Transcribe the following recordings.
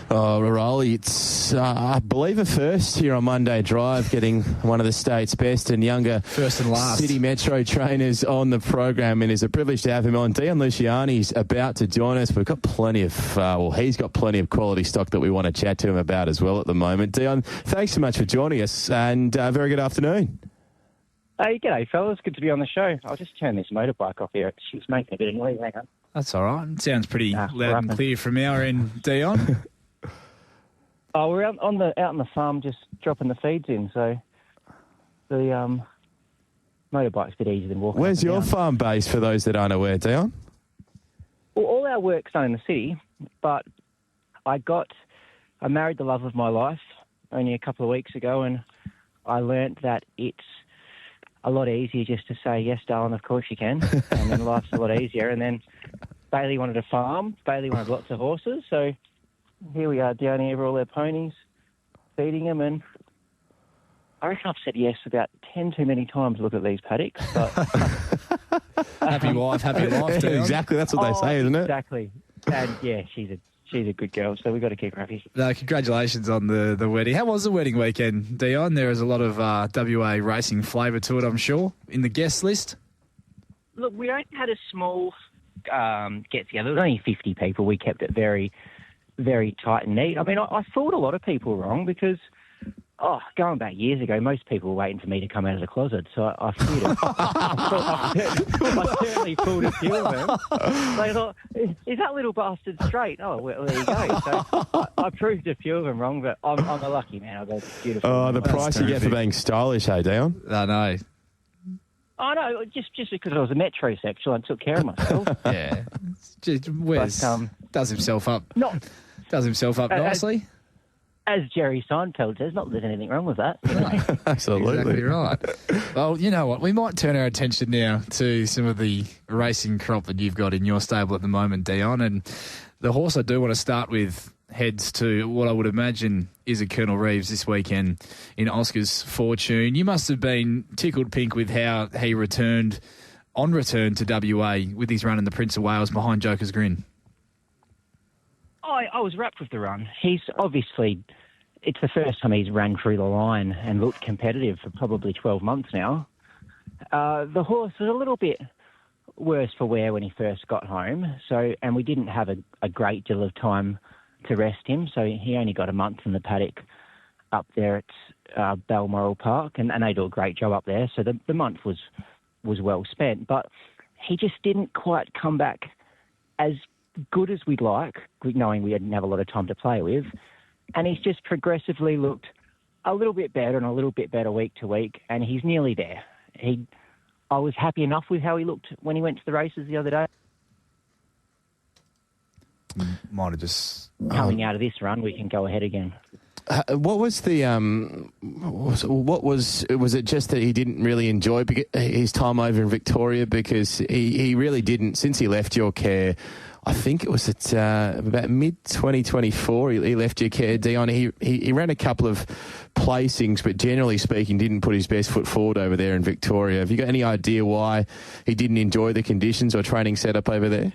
Oh, Rolly, it's, I believe, a first here on Monday Drive, getting one of the state's best and younger first and last City Metro trainers on the program, and it's a privilege to have him on. Dion Luciani's about to join us. We've got plenty of, he's got plenty of quality stock that we want to chat to him about as well at the moment. Dion, thanks so much for joining us, and very good afternoon. Hey, g'day, fellas. Good to be on the show. I'll just turn this motorbike off here. She's making a bit of noise. Hang on. That's all right. It sounds pretty loud and clear from our end, Dion. Oh, we're out on the farm just dropping the feeds in, so the motorbike's a bit easier than walking. Where's your farm base, for those that aren't aware, Dion? Well, all our work's done in the city, but I married the love of my life only a couple of weeks ago, and I learnt that it's a lot easier just to say, yes, darling, of course you can, and then life's a lot easier. And then Bailey wanted a farm. Bailey wanted lots of horses, so here we are down here with all their ponies, feeding them, and I reckon I've said yes about 10 too many times to look at these paddocks. But happy wife, happy life, Dion. Exactly, that's what they say, isn't it? Exactly. And yeah, she's a good girl, so we've got to keep her happy. No, congratulations on the wedding. How was the wedding weekend, Dion? There is a lot of WA racing flavour to it, I'm sure, in the guest list. Look, we only had a small get-together. There was only 50 people. We kept it very, very tight and neat. I mean, I fooled a lot of people wrong because, going back years ago, most people were waiting for me to come out of the closet, so I feared it. I certainly fooled a few of them. They thought, is that little bastard straight? Oh, well, there you go. So I proved a few of them wrong, but I'm a lucky man. I've got beautiful. Oh, the price you get for being stylish, hey, Dion? I know. Oh, no, just because I was a metrosexual, I took care of myself. Yeah. Does himself up. Does himself up nicely. As Jerry Seinfeld says, not that there's anything wrong with that. You know? Absolutely. Exactly right. Well, you know what? We might turn our attention now to some of the racing crop that you've got in your stable at the moment, Dion. And the horse I do want to start with heads to what I would imagine is a Colonel Reeves this weekend in Oscar's Fortune. You must have been tickled pink with how he returned to WA with his run in the Prince of Wales behind Joker's Grin. I was wrapped with the run. He's obviously, it's the first time he's ran through the line and looked competitive for probably 12 months now. The horse was a little bit worse for wear when he first got home, and we didn't have a great deal of time to rest him, so he only got a month in the paddock up there at Balmoral Park, and they do a great job up there, so the month was well spent, but he just didn't quite come back as good as we'd like, knowing we didn't have a lot of time to play with, and he's just progressively looked a little bit better and a little bit better week to week, and he's nearly there. I was happy enough with how he looked when he went to the races the other day. Might have just coming out of this run, we can go ahead again. What was the was it just that he didn't really enjoy his time over in Victoria, because he really didn't, since he left your care. I think it was at about mid-2024 he left your care, Dion. He ran a couple of placings, but generally speaking didn't put his best foot forward over there in Victoria. Have you got any idea why he didn't enjoy the conditions or training setup over there?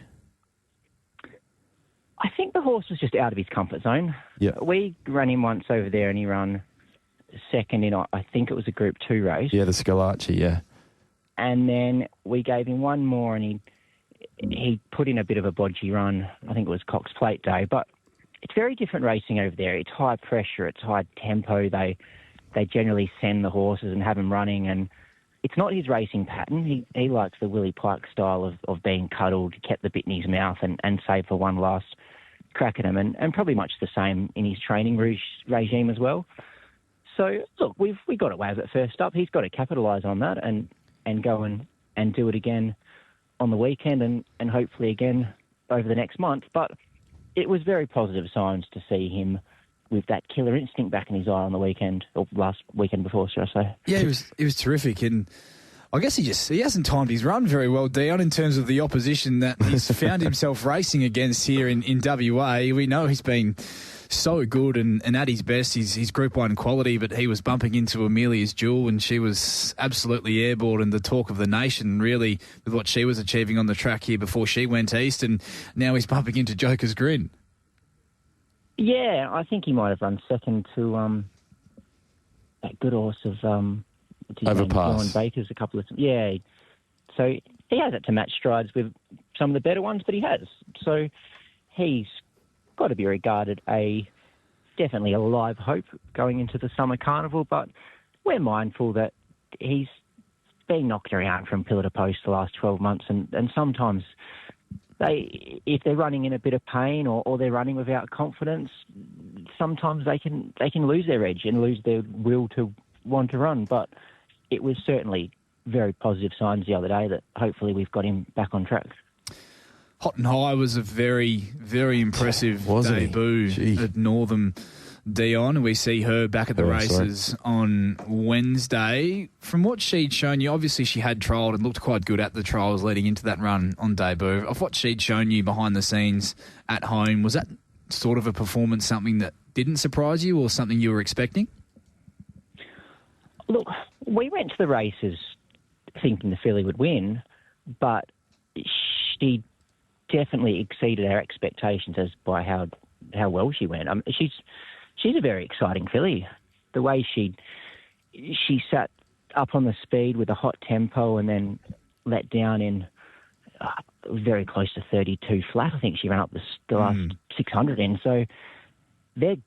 I think the horse was just out of his comfort zone. Yeah. We ran him once over there and he ran second in, I think it was a Group 2 race. Yeah, the Scalacci, yeah. And then we gave him one more and he put in a bit of a bodgy run. I think it was Cox Plate Day. But it's very different racing over there. It's high pressure. It's high tempo. They generally send the horses and have them running. And it's not his racing pattern. He likes the Willie Pike style of being cuddled, kept the bit in his mouth and saved for one last crack at him. And probably much the same in his training regime as well. So, look, we got away with it first up. He's got to capitalise on that and go and do it again on the weekend and hopefully again over the next month. But it was very positive signs to see him with that killer instinct back in his eye on the weekend, or last weekend before, should I say. Yeah, he was terrific. And I guess he hasn't timed his run very well, Dion, in terms of the opposition that he's found himself racing against here in WA. We know he's been so good and at his best. He's Group 1 quality, but he was bumping into Amelia's Jewel and she was absolutely airborne and the talk of the nation, really, with what she was achieving on the track here before she went east, and now he's bumping into Joker's Grin. Yeah, I think he might have run second to that good horse of what's his name, Overpass. John Baker's a couple of times. Yeah, so he has it to match strides with some of the better ones, but he has. So he's got to be regarded definitely a live hope going into the summer carnival, but we're mindful that he's been knocked around from pillar to post the last 12 months, and sometimes if they're running in a bit of pain or they're running without confidence, sometimes they can lose their edge and lose their will to want to run. But it was certainly very positive signs the other day that hopefully we've got him back on track. Hot and High was a very, very impressive debut at Northam, Dion. We see her back at the races on Wednesday. From what she'd shown you, obviously she had trialled and looked quite good at the trials leading into that run on debut. Of what she'd shown you behind the scenes at home, was that sort of a performance something that didn't surprise you or something you were expecting? Look, we went to the races thinking the filly would win, but she definitely exceeded our expectations as by how well she went. She's a very exciting filly. The way she sat up on the speed with a hot tempo and then let down in very close to 32 flat. I think she ran up the last 600 in. So they're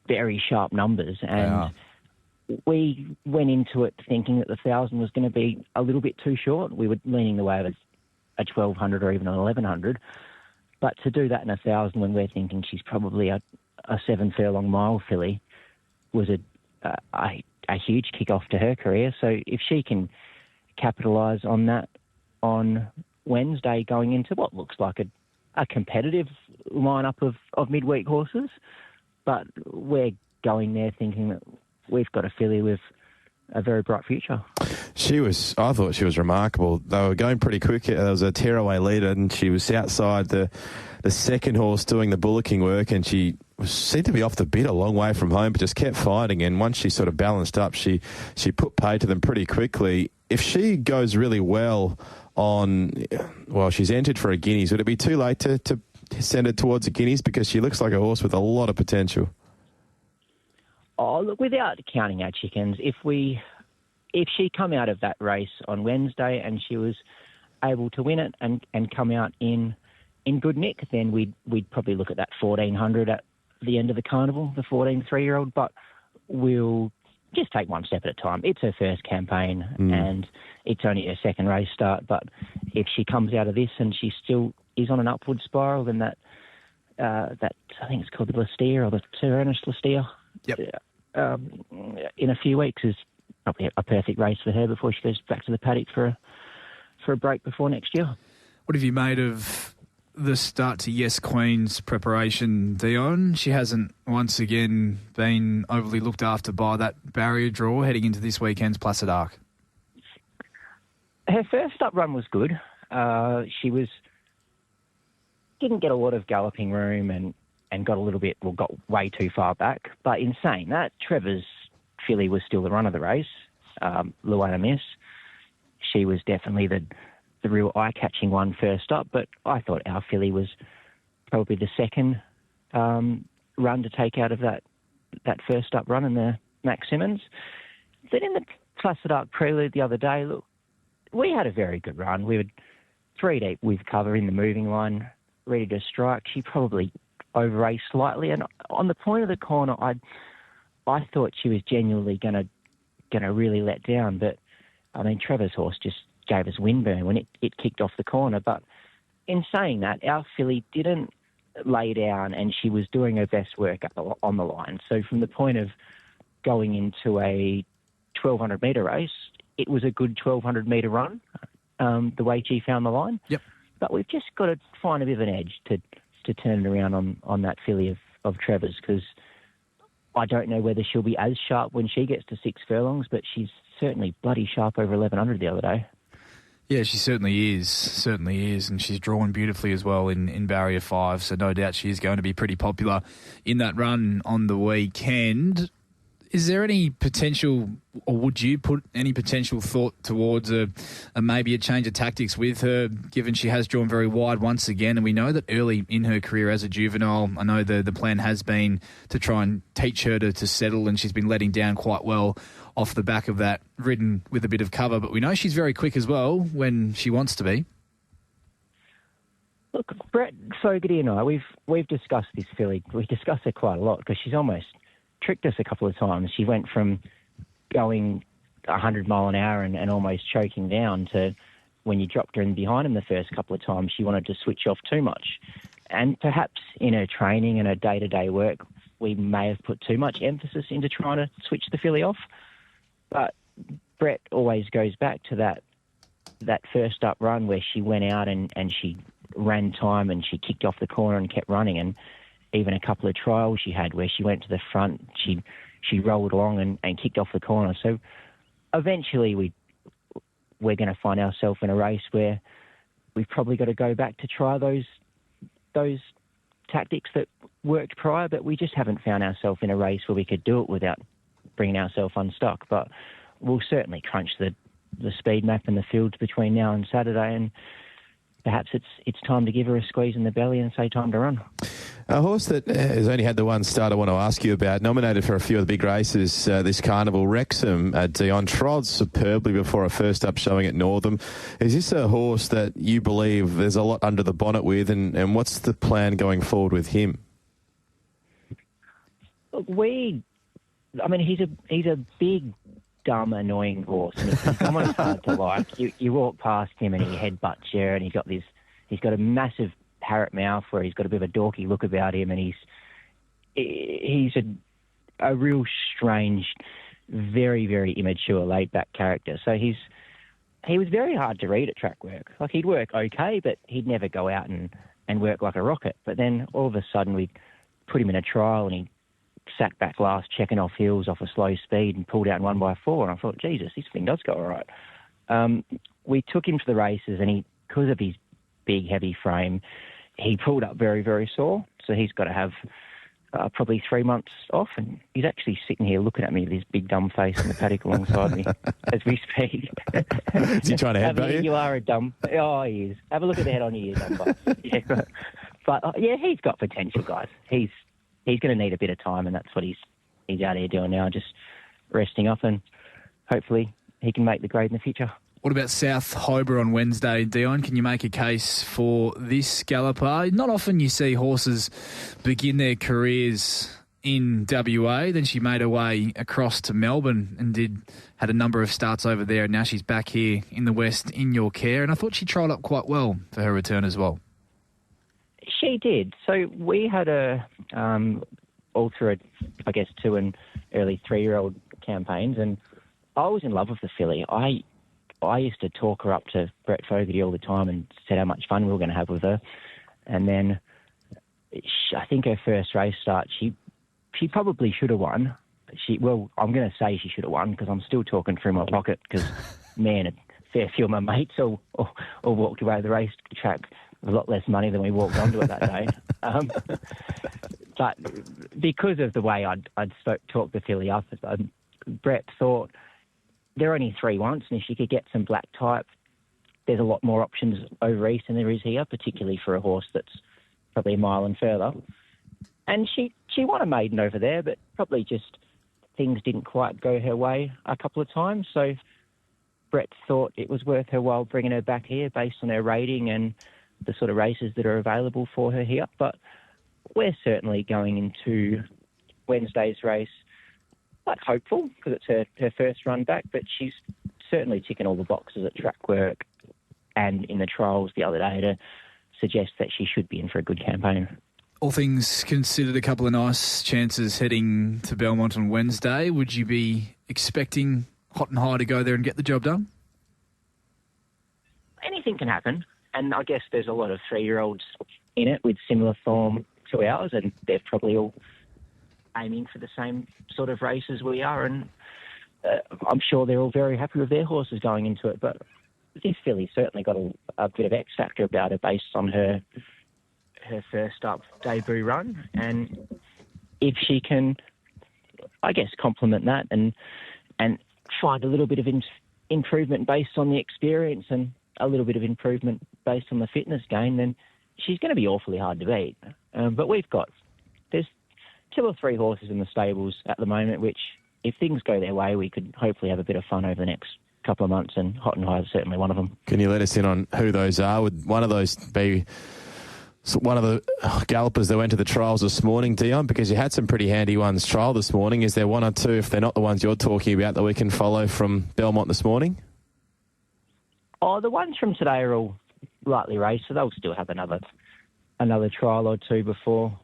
very sharp numbers, and we went into it thinking that the 1,000 was going to be a little bit too short. We were leaning the way of a 1,200 or even an 1,100. But to do that in 1,000 when we're thinking she's probably a 7 furlong mile filly was a huge kick-off to her career. So if she can capitalise on that on Wednesday going into what looks like a competitive lineup of midweek horses, but we're going there thinking that we've got a filly with a very bright future. I thought she was remarkable. They were going pretty quick. There was a tearaway leader, and she was outside the second horse doing the bullocking work, and she seemed to be off the bit a long way from home, but just kept fighting. And once she sort of balanced up, she put pay to them pretty quickly. If she goes really well she's entered for a Guineas, would it be too late to send her towards a Guineas, because she looks like a horse with a lot of potential? Oh, look, without counting our chickens, if she come out of that race on Wednesday and she was able to win it and come out in good nick, then we'd probably look at that 1,400 at the end of the carnival, the 14 3-year-old. But we'll just take one step at a time. It's her first campaign and it's only her second race start. But if she comes out of this and she still is on an upward spiral, then that I think it's called the Listeria or the Sir Ernest Listeria. Yep. In a few weeks is probably a perfect race for her before she goes back to the paddock for a break before next year. What have you made of the start to Yes Queen's preparation, Dion? She hasn't once again been overly looked after by that barrier draw heading into this weekend's Placid Arc. Her first up run was good. She didn't get a lot of galloping room and got way too far back. But in saying that, Trevor's filly was still the run of the race, Luana Miss. She was definitely the real eye-catching one first up, but I thought our filly was probably the second run to take out of that first up run in the Max Simmons. Then in the Placid Arc Prelude the other day, look, we had a very good run. We were 3 deep with cover in the moving line, ready to strike. She probably over-raced slightly, and on the point of the corner, I thought she was genuinely going to really let down. But I mean, Trevor's horse just gave us windburn when it kicked off the corner. But in saying that, our filly didn't lay down, and she was doing her best work on the line. So from the point of going into a 1,200 metre race, it was a good 1,200 metre run. The way she found the line. Yep. But we've just got to find a bit of an edge to turn it around on that filly of Trevor's, because I don't know whether she'll be as sharp when she gets to 6 furlongs, but she's certainly bloody sharp over 1,100 the other day. Yeah, she certainly is, and she's drawn beautifully as well in Barrier 5, so no doubt she is going to be pretty popular in that run on the weekend. Is there any potential, or would you put any potential thought towards a maybe a change of tactics with her, given she has drawn very wide once again? And we know that early in her career as a juvenile, I know the plan has been to try and teach her to settle, and she's been letting down quite well off the back of that, ridden with a bit of cover. But we know she's very quick as well when she wants to be. Look, Brett Fogarty and I, we've discussed this filly. We discuss her quite a lot because she's almost tricked us a couple of times. She went from going 100 mile an hour and almost choking down to when you dropped her in behind him the first couple of times, she wanted to switch off too much. And perhaps in her training and her day-to-day work, we may have put too much emphasis into trying to switch the filly off. But Brett always goes back to that first up run where she went out and she ran time and she kicked off the corner and kept running. And even a couple of trials she had where she went to the front, she rolled along and kicked off the corner. So eventually we're going to find ourselves in a race where we've probably got to go back to try those tactics that worked prior, but we just haven't found ourselves in a race where we could do it without bringing ourselves unstuck. But we'll certainly crunch the speed map and the fields between now and Saturday, and perhaps it's time to give her a squeeze in the belly and say time to run. A horse that has only had the one start I want to ask you about, nominated for a few of the big races this carnival, Wrexham, Dion, trod superbly before a first up showing at Northam. Is this a horse that you believe there's a lot under the bonnet with, and what's the plan going forward with him? Look, he's a big, dumb, annoying horse. And he's almost hard to like. You walk past him and he headbutts you, and he's got a massive parrot mouth where he's got a bit of a dorky look about him, and he's a real strange, very, very immature, laid-back character. So he was very hard to read at track work. Like, he'd work okay, but he'd never go out and work like a rocket. But then all of a sudden we put him in a trial and he sat back last, checking off heels off a slow speed and pulled out in 1x4. And I thought, Jesus, this thing does go all right. We took him to the races, and because of his big, heavy frame, he pulled up very, very sore. So he's got to have probably 3 months off. And he's actually sitting here looking at me with his big dumb face in the paddock alongside me as we speak. Is he trying to headbutt you? You are a dumb... Oh, he is. Have a look at the head on your ear, dumb butt. Yeah. But, he's got potential, guys. He's going to need a bit of time, and that's what he's out here doing now, just resting up, and hopefully he can make the grade in the future. What about South Hobart on Wednesday, Dion? Can you make a case for this galloper? Not often you see horses begin their careers in WA. Then she made her way across to Melbourne and had a number of starts over there. And now she's back here in the West in your care. And I thought she trialled up quite well for her return as well. She did. So we had all through, I guess, 2 and early 3-year-old campaigns, and I was in love with the filly. I used to talk her up to Brett Fogarty all the time and said how much fun we were going to have with her. And then I think her first race start, she probably should have won. I'm going to say she should have won because I'm still talking through my pocket because, man, a fair few of my mates all walked away to the race track with a lot less money than we walked onto it that day. But because of the way I'd talked the filly up, Brett thought, there are only 3 once, and if she could get some black type, there's a lot more options over east than there is here, particularly for a horse that's probably a mile and further. And she won a maiden over there, but probably just things didn't quite go her way a couple of times. So Brett thought it was worth her while bringing her back here based on her rating and the sort of races that are available for her here. But we're certainly going into Wednesday's race quite hopeful because it's her first run back, but she's certainly ticking all the boxes at track work and in the trials the other day to suggest that she should be in for a good campaign. All things considered, a couple of nice chances heading to Belmont on Wednesday. Would you be expecting Hot and High to go there and get the job done? Anything can happen, and I guess there's a lot of 3-year-olds in it with similar form to ours, and they're probably all aiming for the same sort of race as we are, and I'm sure they're all very happy with their horses going into it. But this filly's certainly got a bit of X factor about her based on her first up debut run, and if she can, I guess, complement that and find a little bit of improvement based on the experience and a little bit of improvement based on the fitness gain, then she's going to be awfully hard to beat. But there's 2 or 3 horses in the stables at the moment, which if things go their way, we could hopefully have a bit of fun over the next couple of months, and Hot and High is certainly one of them. Can you let us in on who those are? Would one of those be one of the gallopers that went to the trials this morning, Dion? Because you had some pretty handy ones trial this morning. Is there one or two, if they're not the ones you're talking about, that we can follow from Belmont this morning? Oh, the ones from today are all lightly raced, so they'll still have another trial or two before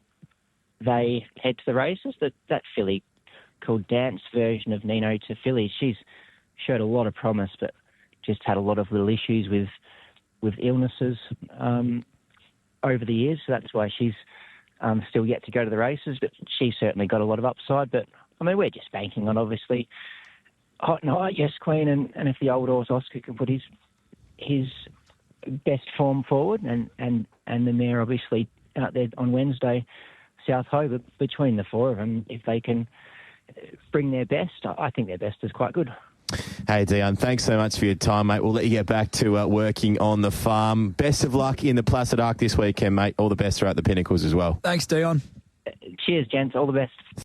they head to the races. That filly called Dance version of Nino to Filly, she's showed a lot of promise, but just had a lot of little issues with illnesses over the years. So that's why she's still yet to go to the races, but she's certainly got a lot of upside. But, I mean, we're just banking on, obviously, Hot and High, Yes Queen, and if the old horse Oscar can put his best form forward, and the mare obviously out there on Wednesday, South Ho, but between the 4 of them, if they can bring their best, I think their best is quite good. Hey, Dion, thanks so much for your time, mate. We'll let you get back to working on the farm. Best of luck in the Placid Arc this weekend, mate. All the best throughout the Pinnacles as well. Thanks, Dion. Cheers, gents. All the best.